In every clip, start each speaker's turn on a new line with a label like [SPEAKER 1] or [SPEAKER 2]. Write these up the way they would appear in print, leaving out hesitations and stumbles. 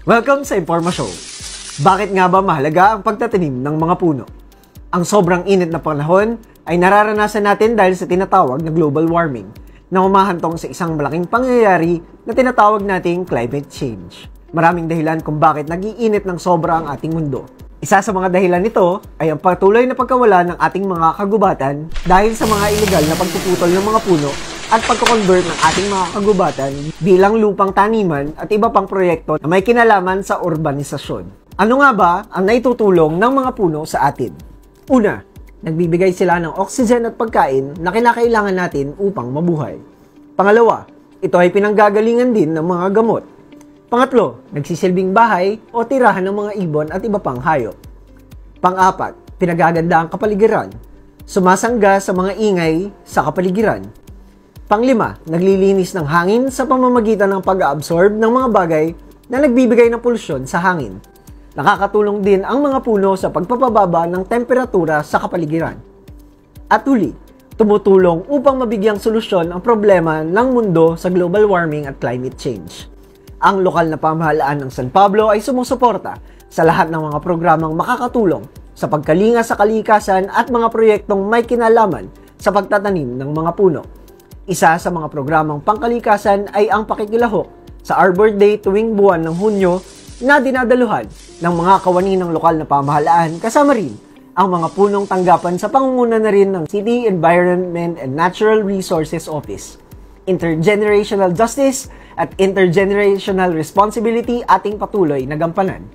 [SPEAKER 1] Welcome sa Informa Show. Bakit nga ba mahalaga ang pagtatanim ng mga puno? Ang sobrang init na panahon ay nararanasan natin dahil sa tinatawag na global warming na humahantong sa isang malaking pangyayari na tinatawag nating climate change. Maraming dahilan kung bakit nag-iinit ng sobra ang ating mundo. Isa sa mga dahilan nito ay ang patuloy na pagkawala ng ating mga kagubatan dahil sa mga ilegal na pagpuputol ng mga puno at pagko-convert ng ating mga kagubatan bilang lupang taniman at iba pang proyekto na may kinalaman sa urbanisasyon. Ano nga ba ang naitutulong ng mga puno sa atin? Una, nagbibigay sila ng oxygen at pagkain na kinakailangan natin upang mabuhay. Pangalawa, ito ay pinanggagalingan din ng mga gamot. Pangatlo, nagsisilbing bahay o tirahan ng mga ibon at iba pang hayop. Pang-apat, pinagaganda ang kapaligiran. Sumasangga sa mga ingay sa kapaligiran. Panglima, naglilinis ng hangin sa pamamagitan ng pag-absorb ng mga bagay na nagbibigay ng polusyon sa hangin. Nakakatulong din ang mga puno sa pagpapababa ng temperatura sa kapaligiran. At huli, tumutulong upang mabigyang solusyon ang problema ng mundo sa global warming at climate change. Ang lokal na pamahalaan ng San Pablo ay sumusuporta sa lahat ng mga programang makakatulong sa pagkalinga sa kalikasan at mga proyektong may kinalaman sa pagtatanim ng mga puno. Isa sa mga programang pangkalikasan ay ang pakikilahok sa Arbor Day tuwing buwan ng Hunyo na dinadaluhan ng mga kawani ng lokal na pamahalaan kasama rin ang mga punong tanggapan sa pangunguna na rin ng City Environment and Natural Resources Office. Intergenerational justice at intergenerational responsibility ating patuloy na gampanan.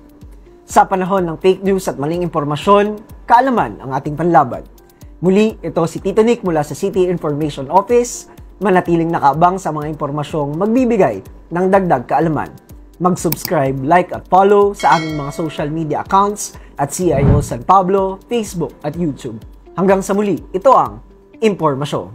[SPEAKER 1] Sa panahon ng fake news at maling impormasyon, kaalaman ang ating panlaban. Muli, ito si Tito Nick mula sa City Information Office, manatiling nakaabang sa mga impormasyong magbibigay ng dagdag kaalaman. Mag-subscribe, like at follow sa aming mga social media accounts at CIO San Pablo, Facebook at YouTube. Hanggang sa muli, ito ang Informa Show.